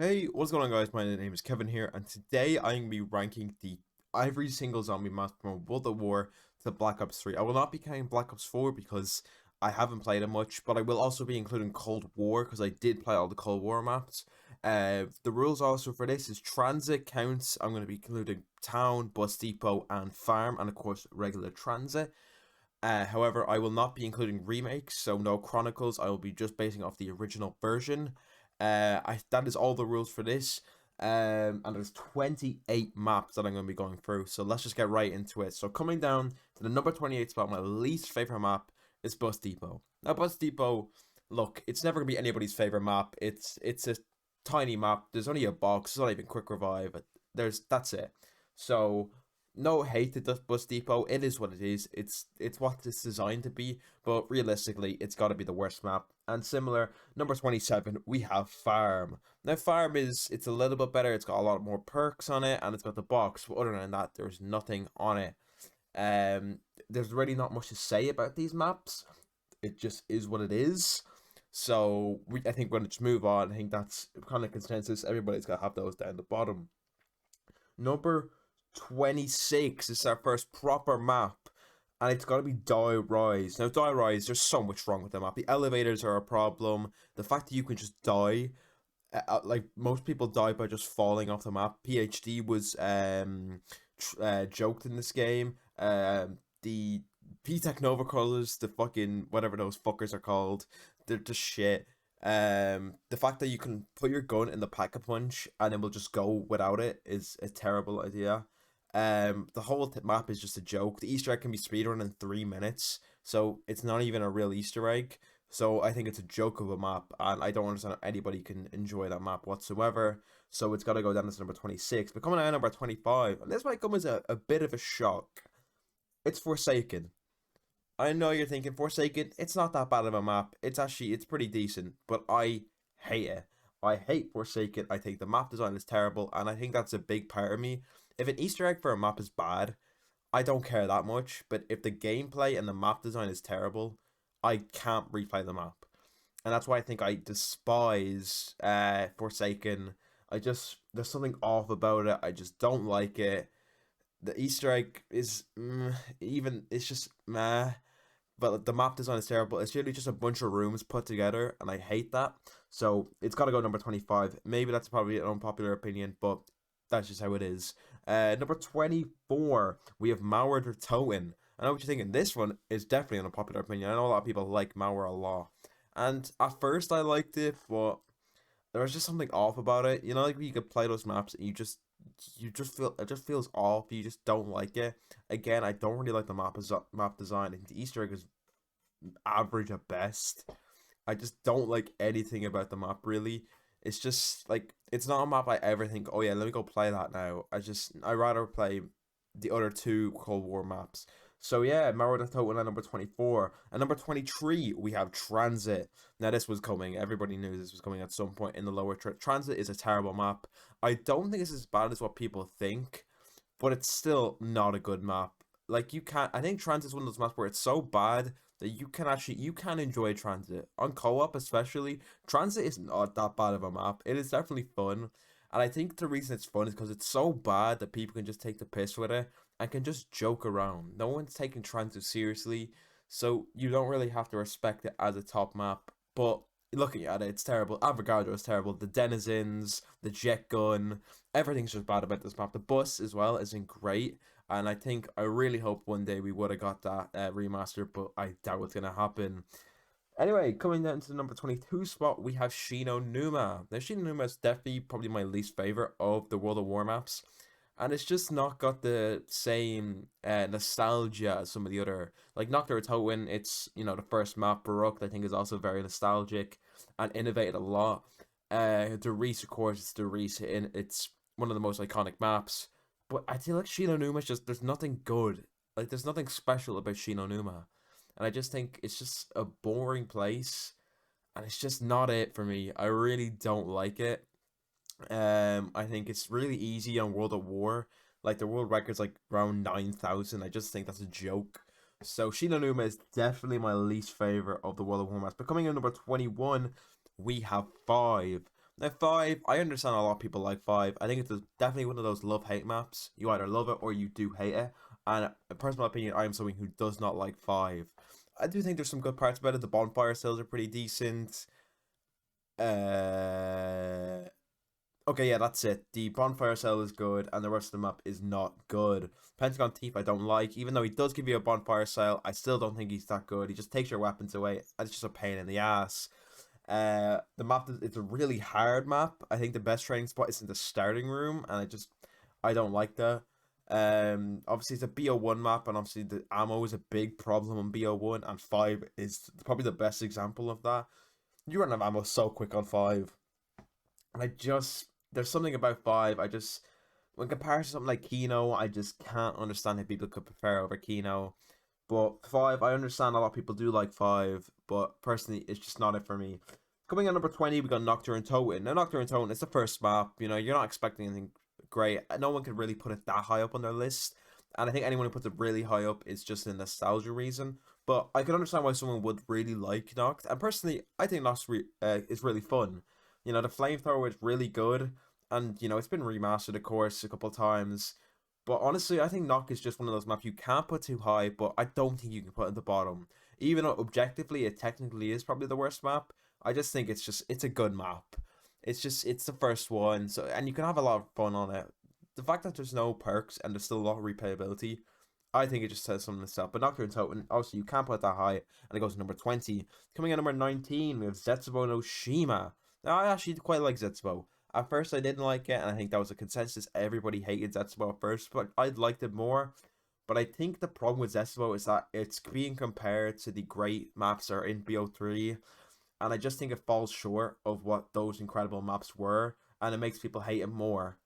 Hey, what's going on guys? My name is Kevin here, and today I'm going to be ranking every single zombie map from World at War to Black Ops 3. I will not be counting Black Ops 4 because I haven't played it much, but I will also be including Cold War because I did play all the Cold War maps. The rules also for this is transit counts. I'm going to be including town, bus depot, and farm, and of course regular transit. However, I will not be including remakes, so no chronicles. I will be just basing off the original version. That is all the rules for this. And there's 28 maps that I'm going to be going through. So let's just get right into it. So coming down to the number 28 spot, my least favorite map is Bus Depot. Now, Bus Depot, look, it's never going to be anybody's favorite map. It's a tiny map. There's only a box. It's not even quick revive. That's it. So no hate to Bus Depot. It is what it is. It's what it's designed to be. But realistically, it's got to be the worst map. And similar, number 27, we have Farm. Now, Farm it's a little bit better. It's got a lot more perks on it, and it's got the box. But other than that, there's nothing on it. Um, there's really not much to say about these maps. It just is what it is. So I think we're gonna just move on. I think that's kind of consensus. Everybody's gotta have those down the bottom. Number 26 is our first proper map, and it's got to be Die Rise. Now, Die Rise, there's so much wrong with the map. The elevators are a problem. The fact that you can just die, like most people die by just falling off the map. PhD was joked in this game. The P-Tech Nova colors, the fucking whatever those fuckers are called, they're just shit. The fact that you can put your gun in the pack-a-punch and it will just go without it is a terrible idea. The whole map is just a joke. The Easter egg can be speedrun in 3 minutes, so it's not even a real Easter egg. So I think it's a joke of a map, and I don't understand how anybody can enjoy that map whatsoever. So it's got to go down as number 26. But coming out at number 25, and this might come as a bit of a shock. It's Forsaken. I know you're thinking Forsaken, it's not that bad of a map. It's pretty decent, but I hate it. I hate Forsaken. I think the map design is terrible, and I think that's a big part of me. If an Easter egg for a map is bad, I don't care that much, but if the gameplay and the map design is terrible, I can't replay the map. And that's why I think I despise Forsaken. There's something off about it. I just don't like it. The Easter egg is it's just meh. But the map design is terrible. It's really just a bunch of rooms put together, and I hate that. So it's got to go number 25. Maybe that's probably an unpopular opinion, but that's just how it is. Number 24, we have Mauer Der Toten. I know what you're thinking. This one is definitely an unpopular opinion. I know a lot of people like Mauer a lot. And at first I liked it, but there was just something off about it. You know, like you could play those maps and you just feel it just feels off. You just don't like it. Again, I don't really like the map design. I think the Easter egg is average at best. I just don't like anything about the map really. It's just like it's not a map I ever think, oh yeah, let me go play that now. I rather play the other two Cold War maps. So yeah, Marauder Toten at number 24. At number 23, we have Transit. Now this was coming. Everybody knew this was coming at some point in the lower Transit is a terrible map. I don't think it's as bad as what people think, but it's still not a good map. Like you can't. I think Transit is one of those maps where it's so bad that you can enjoy Transit on co-op, especially. Transit is not that bad of a map. It is definitely fun, and I think the reason it's fun is because it's so bad that people can just take the piss with it and can just joke around. No one's taking Transit seriously, so you don't really have to respect it as a top map. But looking at it, it's terrible. Avogadro is terrible. The denizens, the jet gun, everything's just bad about this map. The bus as well isn't great. And I really hope one day we would have got that remaster, but I doubt it's gonna happen. Anyway, coming down to the number 22 spot, we have Shino Numa. Now, Shino Numa is definitely probably my least favorite of the World of War maps, and it's just not got the same nostalgia as some of the other. Like Nocturne Toten, it's the first map. Baroque, I think, is also very nostalgic and innovated a lot. The Reese, of course, it's the Reese, and it's one of the most iconic maps. But I feel like Shino Numa is just there's nothing good. Like there's nothing special about Shino Numa. And I just think it's just a boring place, and it's just not it for me. I really don't like it. I think it's really easy on World at War. Like the world record's like around 9,000. I just think that's a joke. So Shino Numa is definitely my least favorite of the World of War maps. But coming in number 21, we have five. Now, 5, I understand a lot of people like 5. I think it's definitely one of those love-hate maps. You either love it or you do hate it. And in personal opinion, I am someone who does not like 5. I do think there's some good parts about it. The bonfire cells are pretty decent. Uh, okay, yeah, that's it. The bonfire cell is good, and the rest of the map is not good. Pentagon Thief, I don't like. Even though he does give you a bonfire cell, I still don't think he's that good. He just takes your weapons away, and it's just a pain in the ass. The map, it's a really hard map. I think the best training spot is in the starting room, and I don't like that. Obviously it's a BO1 map, and obviously the ammo is a big problem on BO1, and 5 is probably the best example of that. You run out of ammo so quick on 5. And there's something about 5, when compared to something like Kino, I just can't understand how people could prefer over Kino. But 5, I understand a lot of people do like 5, but personally, it's just not it for me. Coming at number 20, we got Nuketown Toten. Now, Nuketown Toten, it's the first map, you're not expecting anything great. No one could really put it that high up on their list. And I think anyone who puts it really high up is just a nostalgia reason. But I can understand why someone would really like Noct. And personally, I think Noct is really fun. The flamethrower is really good. And, it's been remastered, of course, a couple times. But honestly, I think Noct is just one of those maps you can't put too high, but I don't think you can put at the bottom. Even though objectively it technically is probably the worst map, I just think it's a good map. It's the first one, and you can have a lot of fun on it. The fact that there's no perks and there's still a lot of replayability, I think it just says something itself. But Nocturne Toten, obviously you can't put it that high, and it goes to number 20. Coming at number 19, we have Zetsubou No Shima. Now, I actually quite like Zetsubou. At first, I didn't like it, and I think that was a consensus. Everybody hated Zetsubou at first, but I liked it more. But I think the problem with Zetsubou is that it's being compared to the great maps that are in BO3, and I just think it falls short of what those incredible maps were, and it makes people hate it more.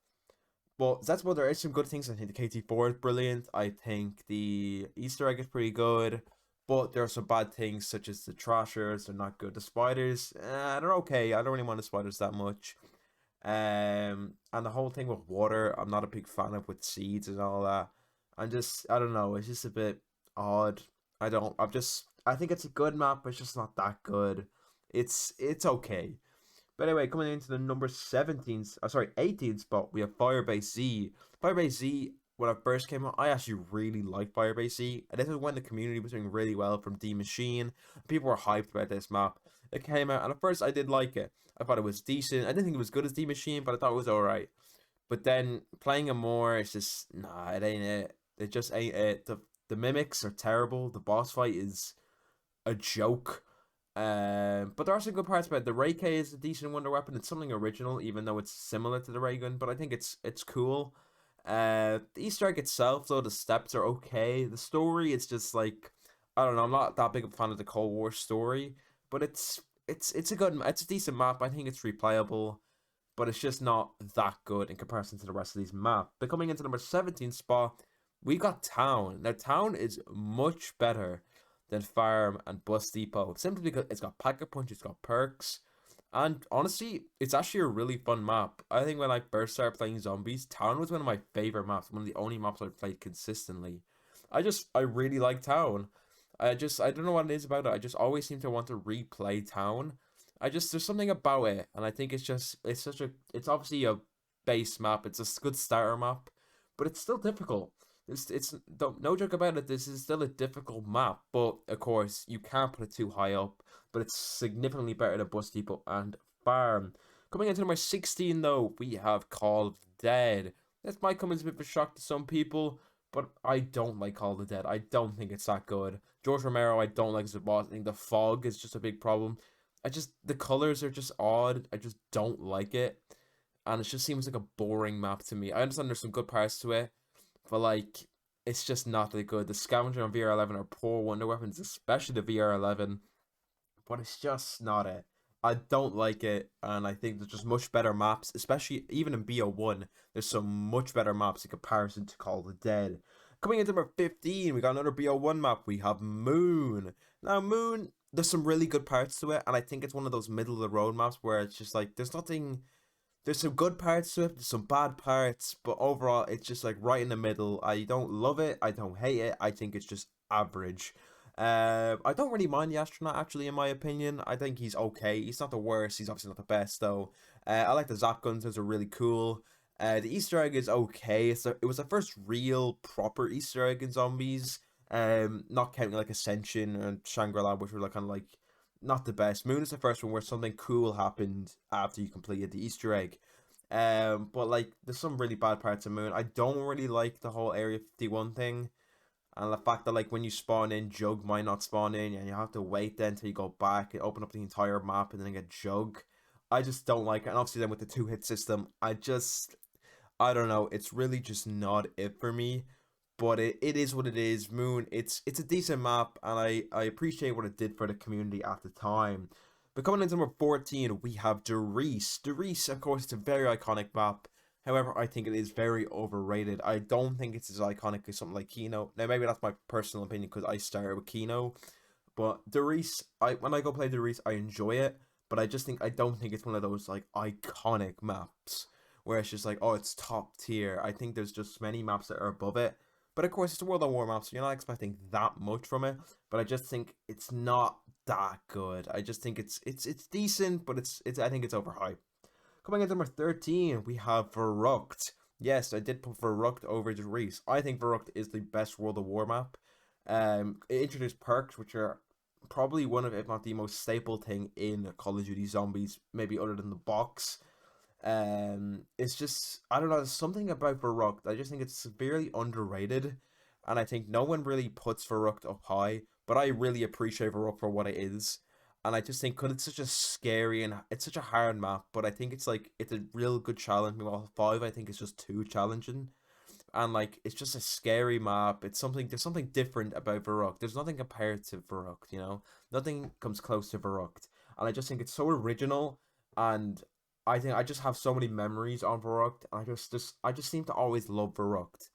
But that's what there is some good things. I think the KT4 is brilliant. I think the Easter egg is pretty good. But there are some bad things, such as the Trashers. They're not good. The spiders, they're okay. I don't really want the spiders that much. And the whole thing with water, I'm not a big fan of with seeds and all that. I don't know. It's just a bit odd. I think it's a good map, but it's just not that good. It's okay. But anyway, coming into the number 18th spot, we have Firebase Z. Firebase Z, when it first came out, I actually really liked Firebase Z. And this is when the community was doing really well from the Maschine. People were hyped about this map. It came out, and at first I did like it. I thought it was decent. I didn't think it was good as the Maschine, but I thought it was alright. But then playing it more, it's just, nah, it ain't it. It just ain't it. The mimics are terrible. The boss fight is a joke. But there are some good parts about it. The Ray K is a decent wonder weapon. It's something original, even though it's similar to the ray gun. But I think it's cool. The Easter egg itself, though, the steps are okay. The story, it's just like, I don't know. I'm not that big of a fan of the Cold War story, but it's a decent map. I think it's replayable, but it's just not that good in comparison to the rest of these maps. But coming into number 17 spot, we got Town. Now, Town is much better than Farm and Bus Depot, simply because it's got Pack-a-Punch, it's got perks, and honestly, it's actually a really fun map. I think when I first started playing zombies, Town was one of my favorite maps, one of the only maps I've played consistently. I really like Town. I don't know what it is about it. I just always seem to want to replay Town. There's something about it, and I think it's obviously a base map. It's a good starter map, but it's still difficult. No joke about it. This is still a difficult map, but of course you can't put it too high up. But it's significantly better than Bus Depot and Farm. Coming into number 16, though, we have Call of Dead. This might come as a bit of a shock to some people, but I don't like Call of the Dead. I don't think it's that good. George Romero, I don't like as a boss. I think the fog is just a big problem. The colors are just odd. I just don't like it, and it just seems like a boring map to me. I understand there's some good parts to it, but like, it's just not that good. The Scavenger and VR11 are poor wonder weapons, especially the VR11, but it's just not it. I don't like it, and I think there's just much better maps, especially even in BO1. There's some much better maps in comparison to Call of the Dead. Coming into number 15, we got another BO1 map. We have Moon. Now, Moon, there's some really good parts to it, and I think it's one of those middle of the road maps where it's just like, there's some good parts to it, there's some bad parts, but overall, it's just like right in the middle. I don't love it, I don't hate it, I think it's just average. I don't really mind the astronaut, actually, in my opinion. I think he's okay. He's not the worst, he's obviously not the best, though. I like the zap guns; those are really cool. The Easter egg is okay. It was the first real proper Easter egg in Zombies. Not counting like Ascension and Shangri-La, which were like kind of like not the best. Moon is the first one where something cool happened after you completed the Easter egg. But like there's some really bad parts of Moon. I don't really like the whole Area 51 thing. And the fact that like when you spawn in, Jug might not spawn in, and you have to wait then till you go back and open up the entire map and then get Jug. I just don't like it. And obviously then with the 2-hit system, I don't know. It's really just not it for me. But it is what it is. Moon, it's a decent map, and I appreciate what it did for the community at the time. But coming into number 14, we have Derice. Derice, of course, it's a very iconic map. However, I think it is very overrated. I don't think it's as iconic as something like Kino. Now, maybe that's my personal opinion because I started with Kino. But Derice, when I go play Derice, I enjoy it. But I don't think it's one of those like iconic maps where it's just like, oh, it's top tier. I think there's just many maps that are above it. But of course, it's a World of War map, so you're not expecting that much from it. But I just think it's not that good. I just think it's decent, but it's I think it's overhyped. Coming in at number 13, we have Verrucht. Yes, I did put Verrucht over Reese. I think Verrucht is the best World of War map. It introduced perks, which are probably one of, if not the most staple thing in Call of Duty Zombies, maybe other than the box. It's just, I don't know, there's something about Verrucht. I just think it's severely underrated, and I think no one really puts Verrucht up high, but I really appreciate Verrucht for what it is. And I just think, because it's such a scary and it's such a hard map, but I think it's a real good challenge. Meanwhile, 5, I think, is just too challenging. And like, it's just a scary map. There's something different about Verrucht. There's nothing compared to Verrucht, you know? Nothing comes close to Verrucht. And I just think it's so original, and I think I just have so many memories on Verrucht, and I just seem to always love Verrucht.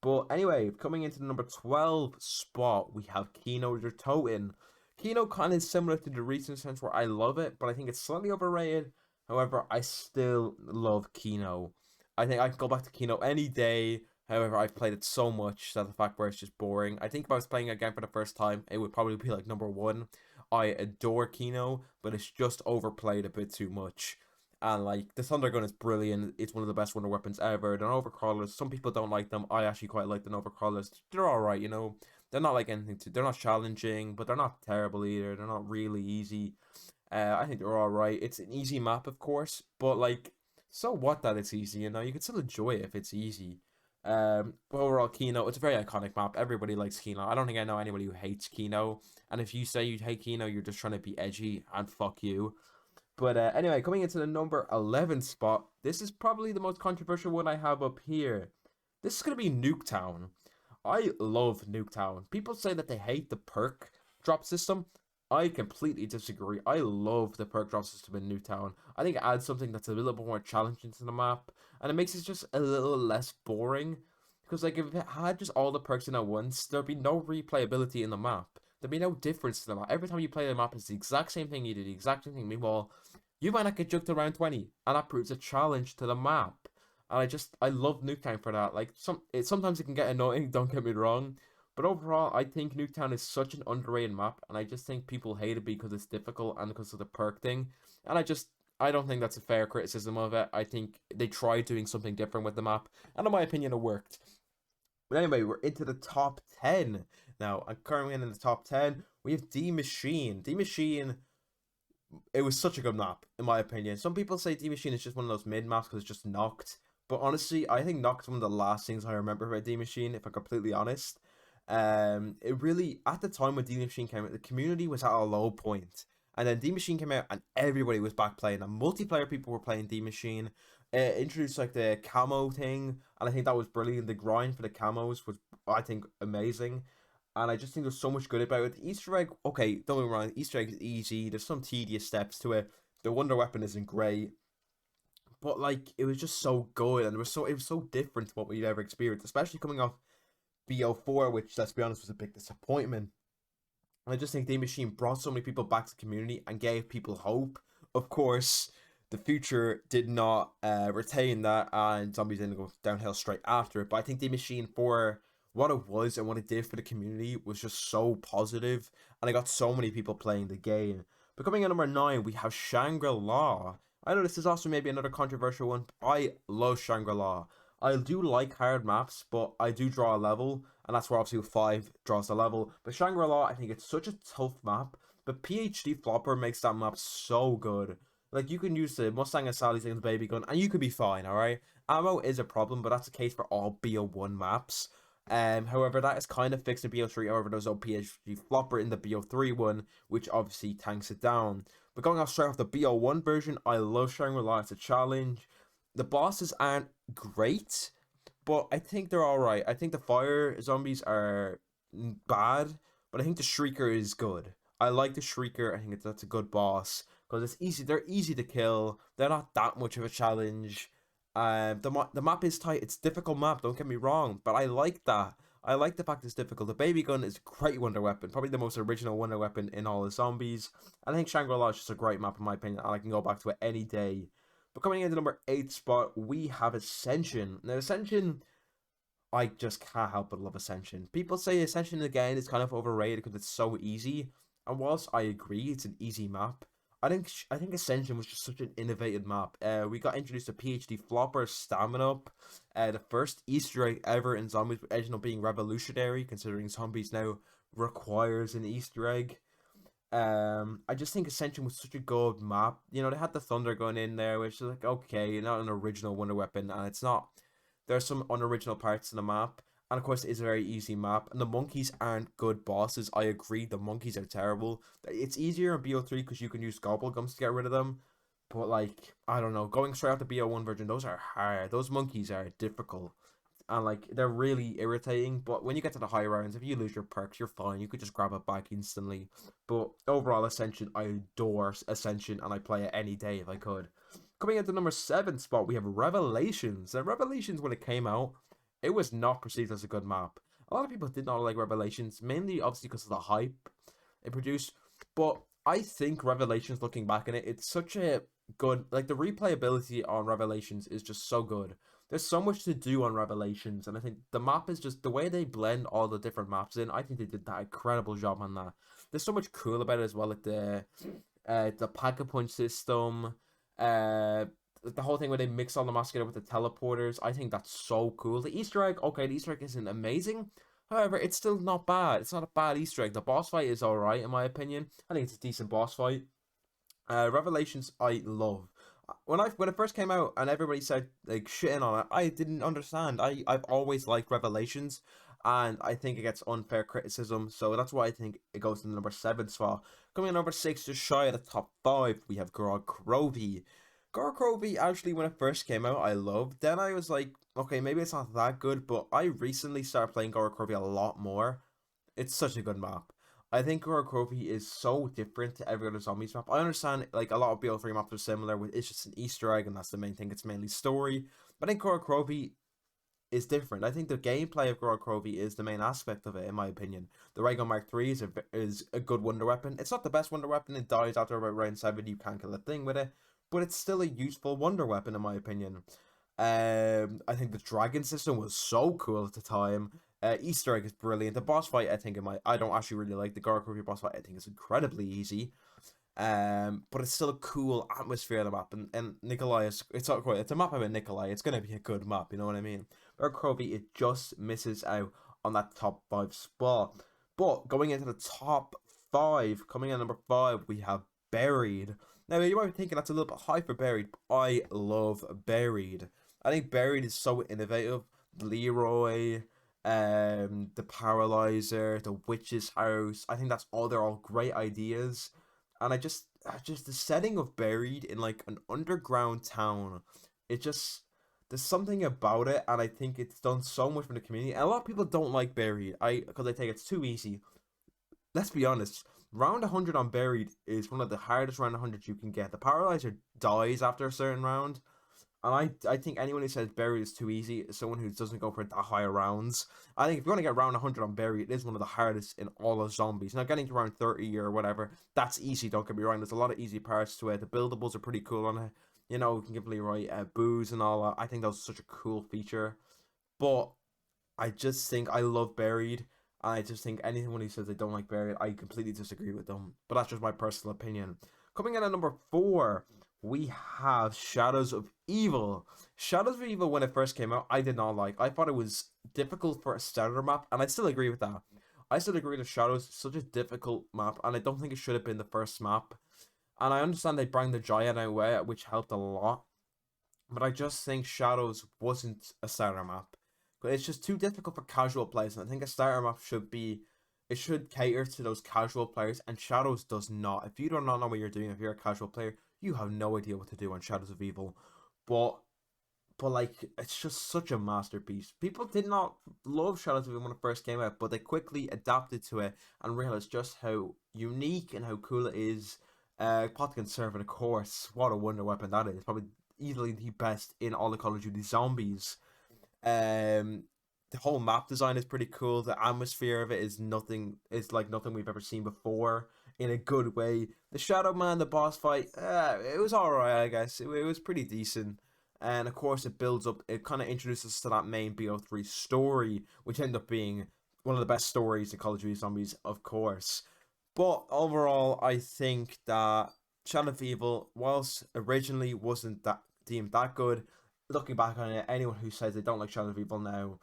But anyway, coming into the number 12 spot, we have Kino Der Toten. Kino kind of similar to the recent sense where I love it, but I think it's slightly overrated. However, I still love Kino. I think I can go back to Kino any day. However, I've played it so much that the fact where it's just boring. I think if I was playing it again for the first time, it would probably be like number 1. I adore Kino, but it's just overplayed a bit too much. And like the Thunder Gun is brilliant. It's one of the best wonder weapons ever. The Overcrawlers, some people don't like them. I actually quite like the Overcrawlers. They're alright, you know. They're not like anything to. They're not challenging, but they're not terrible either. They're not really easy. I think they're alright. It's an easy map, of course, but like, so what that it's easy, you know? You can still enjoy it if it's easy. But overall, Kino, it's a very iconic map. Everybody likes Kino. I don't think I know anybody who hates Kino. And if you say you hate Kino, you're just trying to be edgy, and fuck you. But anyway, coming into the number 11 spot, this is probably the most controversial one I have up here. This is going to be Nuketown. I love Nuketown. People say that they hate the perk drop system. I completely disagree. I love the perk drop system in Nuketown. I think it adds something that's a little bit more challenging to the map, and it makes it just a little less boring. Because like if it had just all the perks in at once, there'd be no replayability in the map. There'd be no difference to the map. Every time you play the map, it's the exact same thing. You do the exact same thing. Meanwhile, you might not get jumped around 20, and that proves a challenge to the map. And I love Nuketown for that. Like sometimes it can get annoying. Don't get me wrong, but overall, I think Nuketown is such an underrated map, and I just think people hate it because it's difficult and because of the perk thing. And I don't think that's a fair criticism of it. I think they tried doing something different with the map, and in my opinion, it worked. But anyway, we're into the top 10 now. I'm currently in the top 10. We have D Machine. D Machine, it was such a good map, in my opinion. Some people say D Machine is just one of those mid maps because it's just knocked. But honestly, I think Knock's one of the last things I remember about D Machine, if I'm completely honest. It really, at the time when D Machine came out, the community was at a low point. And then D Machine came out and everybody was back playing. And multiplayer people were playing D Machine. Introduced like the camo thing, and I think that was brilliant. The grind for the camos was, I think, amazing. And I just think there's so much good about it. The Easter egg, okay, don't get me wrong, the Easter egg is easy. There's some tedious steps to it. The wonder weapon isn't great. But like it was just so good, and it was so different to what we'd ever experienced, especially coming off BO4, which let's be honest was a big disappointment. And I just think D Machine brought so many people back to the community and gave people hope. Of course, the future did not retain that, and Zombies didn't go downhill straight after it. But I think D Machine, for what it was and what it did for the community, was just so positive, and I got so many people playing the game. But coming in number 9, we have Shangri-La. I know this is also maybe another controversial one. I love Shangri-La. I do like hard maps, but I do draw a level, and that's where obviously 5 draws the level. But Shangri-La, I think it's such a tough map, but PhD Flopper makes that map so good. Like, you can use the Mustang and Sally's and the baby gun, and you could be fine, alright? Ammo is a problem, but that's the case for all BO1 maps. However, that is kind of fixed in BO3. However, there's no PhD Flopper in the BO3 one, which obviously tanks it down. But going off straight off the BO1 version, I love Shangri-La. It's a challenge. The bosses aren't great, but I think they're alright. I think the fire zombies are bad, but I think the Shrieker is good. I like the Shrieker. I think that's a good boss because it's easy. They're easy to kill. They're not that much of a challenge. The map is tight. It's a difficult map. Don't get me wrong, but I like that. I like the fact it's difficult. The baby gun is a great wonder weapon, probably the most original wonder weapon in all the zombies. I think Shangri-La is just a great map in my opinion, and I can go back to it any day. But coming into number 8 spot, we have Ascension. Now Ascension, I just can't help but love Ascension. People say Ascension again is kind of overrated because it's so easy, and whilst I agree it's an easy map, I think Ascension was just such an innovative map. We got introduced to PhD Flopper Stamina Up, the first Easter egg ever in zombies, ended up being revolutionary considering zombies now requires an Easter egg. I just think Ascension was such a good map. You know, they had the thunder going in there, which is like okay, not an original wonder weapon, and it's not. There's some unoriginal parts in the map, and of course, it's a very easy map. And the monkeys aren't good bosses. I agree, the monkeys are terrible. It's easier in BO3 because you can use gobblegums to get rid of them. But like, I don't know, going straight out the BO1 version, those are hard. Those monkeys are difficult. And like they're really irritating, but when you get to the high rounds, if you lose your perks, you're fine. You could just grab it back instantly. But overall, Ascension, I adore Ascension, and I play it any day if I could. Coming into number 7 spot, we have Revelations. And Revelations, when it came out, it was not perceived as a good map. A lot of people did not like Revelations, mainly obviously because of the hype it produced. But I think Revelations, looking back on it, it's such a good, like the replayability on Revelations is just so good. There's so much to do on Revelations, and I think the map is just the way they blend all the different maps in. I think they did that incredible job on that. There's so much cool about it as well, like the pack-a-punch system, uh, the whole thing where they mix all the maps together with the teleporters. I think that's so cool. The Easter egg, okay, the Easter egg isn't amazing. However, it's still not bad. It's not a bad Easter egg. The boss fight is alright, in my opinion. I think it's a decent boss fight. Revelations, I love. When it first came out and everybody said like shitting on it, I didn't understand. I've always liked Revelations, and I think it gets unfair criticism, so that's why I think it goes to the number 7 spot. Coming in number 6, just shy of the top 5, we have Grog Crovey. Grog Crovey, actually, when it first came out, I loved. Then I was like, okay, maybe it's not that good, but I recently started playing Grog Crovey a lot more. It's such a good map. I think Gorokovi is so different to every other zombies map. I understand like a lot of BO3 maps are similar with it's just an Easter egg and that's the main thing, it's mainly story. But I think Gorokovi is different. I think the gameplay of Gorokovi is the main aspect of it, in my opinion. The Raygun Mark III is a good wonder weapon. It's not the best wonder weapon, it dies after about round 7, you can't kill a thing with it. But it's still a useful wonder weapon in my opinion. I think the dragon system was so cool at the time. Easter egg is brilliant. The boss fight, I don't actually really like the Gargoyle boss fight. I think it's incredibly easy. But it's still a cool atmosphere on the map. And Nikolai it's not quite. It's a map about Nikolai. It's gonna be a good map. You know what I mean? Gargoyle, it just misses out on that top 5 spot. But going into the top 5, coming in number 5, we have Buried. Now you might be thinking that's a little bit high for Buried. But I love Buried. I think Buried is so innovative. Leroy, the Paralyzer, the Witch's House. I think they're all great ideas. And I just the setting of Buried in like an underground town, it just there's something about it, and I think it's done so much for the community. And a lot of people don't like Buried, because I think it's too easy. Let's be honest. Round 100 on Buried is one of the hardest round 100 you can get. The Paralyzer dies after a certain round, and I think anyone who says Buried is too easy is someone who doesn't go for the higher rounds. I think if you want to get round 100 on Buried, it is one of the hardest in all of zombies. Now, getting to round 30 or whatever, that's easy, don't get me wrong. There's a lot of easy parts to it. The buildables are pretty cool on it. You know, you can give Leroy booze and all that. I think that was such a cool feature. But I just think I love Buried. And I just think anyone who says they don't like Buried, I completely disagree with them. But that's just my personal opinion. Coming in at number 4, we have Shadows of Evil. Shadows of Evil, when it first came out, I did not like. I thought it was difficult for a starter map, and I still agree with that. I still agree that Shadows is such a difficult map, and I don't think it should have been the first map. And I understand they brought the giant away, which helped a lot. But I just think Shadows wasn't a starter map. But it's just too difficult for casual players, and I think a starter map should be, it should cater to those casual players, and Shadows does not. If you do not know what you're doing, if you're a casual player, you have no idea what to do on Shadows of Evil. But like, it's just such a masterpiece. People did not love Shadows of Evil when it first came out, but they quickly adapted to it and realized just how unique and how cool it is. Pot can serve, and of course, what a wonder weapon that is. Probably easily the best in all the Call of Duty zombies. Um, the whole map design is pretty cool. The atmosphere of it is nothing. It's like nothing we've ever seen before in a good way. The Shadow Man, the boss fight, it was alright, I guess. It was pretty decent. And of course, it builds up. It kind of introduces us to that main BO3 story, which ended up being one of the best stories in Call of Duty Zombies, of course. But overall, I think that Shadow of Evil, whilst originally wasn't that deemed that good, looking back on it, anyone who says they don't like Shadow of Evil now,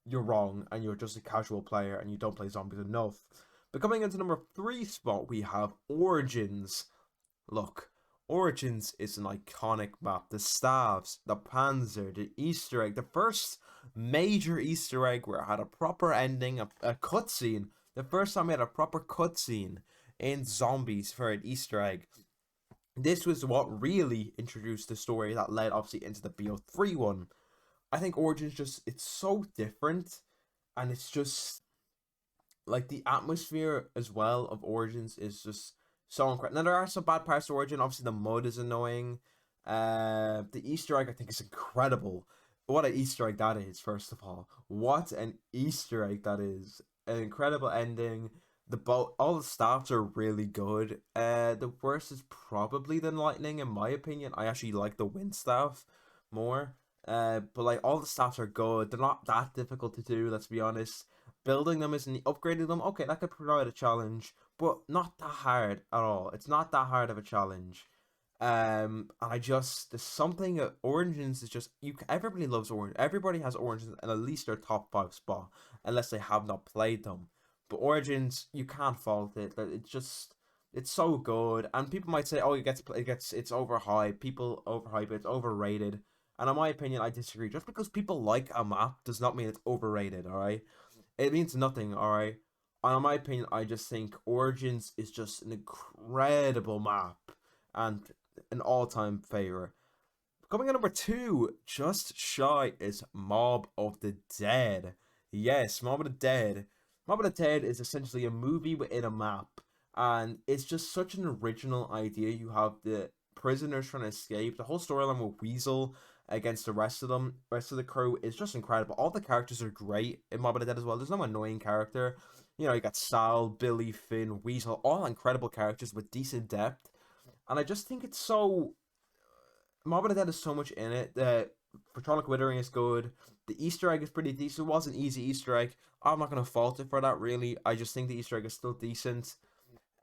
you're wrong, and you're just a casual player and you don't play zombies enough. But coming into number 3 spot, we have Origins. Look, Origins is an iconic map. The staves, the panzer, the Easter egg, the first major Easter egg where it had a proper ending, a cutscene. The first time we had a proper cutscene in zombies for an Easter egg. This was what really introduced the story that led obviously into the BO3 one. I think Origins just, it's so different, and it's just like the atmosphere as well of Origins is just so incredible. Now there are some bad parts to Origin. Obviously the mud is annoying. The Easter egg I think is incredible. What an Easter egg that is, first of all. What an Easter egg that is. An incredible ending. All the staffs are really good. The worst is probably the lightning in my opinion. I actually like the wind staff more. But like all the staffs are good. They're not that difficult to do, let's be honest. Building them isn't, upgrading them, okay, that could provide a challenge, but not that hard at all. It's not that hard of a challenge. And I just, there's something, Origins is just, everybody loves Orange. Everybody has Origins in at least their top 5 spot, unless they have not played them. But Origins, you can't fault it. It's just, it's so good. And people might say, oh, it's overhyped. People overhype it. It's overrated. And in my opinion, I disagree. Just because people like a map does not mean it's overrated. All right, it means nothing. All right. And in my opinion, I just think Origins is just an incredible map and an all-time favorite. Coming in number 2, just shy, is Mob of the Dead. Yes, Mob of the Dead. Mob of the Dead is essentially a movie within a map, and it's just such an original idea. You have the prisoners trying to escape. The whole storyline with Weasel against the rest of them, rest of the crew, is just incredible. All the characters are great in Mob of the Dead as well. There's no annoying character. You know, you got Sal, Billy, Finn, Weasel, all incredible characters with decent depth. And I just think it's so, Mob of the Dead is so much in it. The Patronic Withering is good. The Easter egg is pretty decent. It was an easy Easter egg. I'm not going to fault it for that, really. I just think the Easter egg is still decent.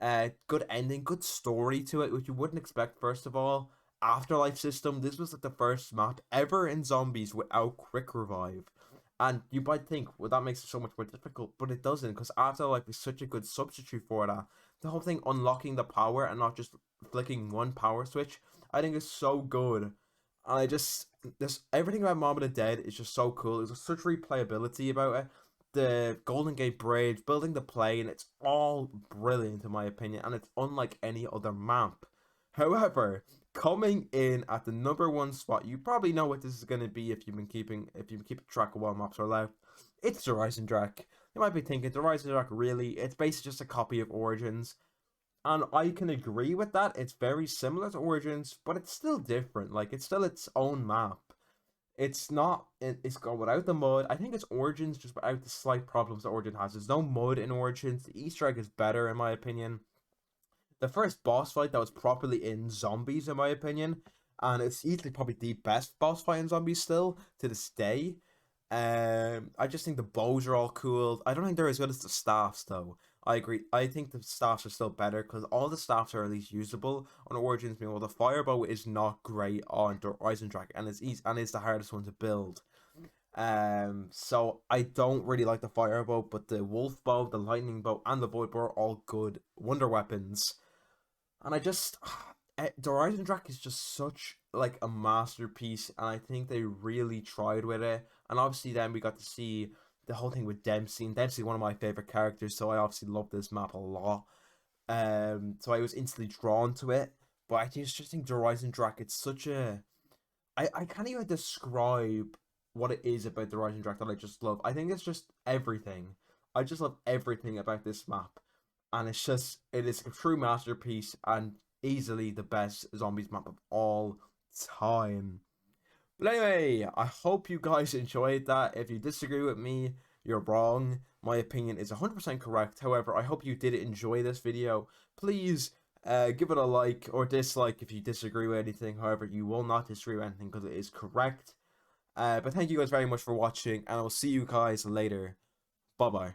Good ending, good story to it, which you wouldn't expect, first of all. Afterlife system. This was like the first map ever in zombies without quick revive. And you might think, well, that makes it so much more difficult, but it doesn't, because Afterlife is such a good substitute for that. The whole thing unlocking the power and not just flicking one power switch, I think is so good. And I just, this everything about Mob of the Dead is just so cool. There's such replayability about it. The Golden Gate Bridge, building the plane, it's all brilliant in my opinion, and it's unlike any other map. However, coming in at the number 1 spot, you probably know what this is going to be if you've been keeping track of what maps are left. It's the Rising Drac. You might be thinking, the Rising Drac, really? It's basically just a copy of Origins. And I can agree with that. It's very similar to Origins, but it's still different. Like, it's still its own map. It's not, it's got without the mud. I think it's Origins just without the slight problems that Origin has. There's no mud in Origins. The Easter egg is better, in my opinion. The first boss fight that was properly in Zombies, in my opinion, and it's easily probably the best boss fight in Zombies still to this day. I just think the bows are all cool. I don't think they're as good as the staffs though. I agree. I think the staffs are still better because all the staffs are at least usable on Origins. Meanwhile, the Firebow is not great on the Horizon Track, and it's easy and it's the hardest one to build. So I don't really like the Firebow, but the Wolf Bow, the Lightning Bow, and the Void Bow are all good wonder weapons. And I just the Horizon Track is just such like a masterpiece, and I think they really tried with it. And obviously, then we got to see the whole thing with Dempsey, and Dempsey one of my favorite characters, so I obviously love this map a lot. So I was instantly drawn to it. But I just think the Horizon Track, it's such a I can't even describe what it is about the Horizon Track that I just love. I think it's just everything. I just love everything about this map, and it is a true masterpiece and easily the best zombies map of all time. But anyway, I hope you guys enjoyed that. If you disagree with me, you're wrong. My opinion is 100% correct. However, I hope you did enjoy this video. Please give it a like or dislike if you disagree with anything. However, you will not disagree with anything because it is correct. But thank you guys very much for watching, and I will see you guys later. Bye bye.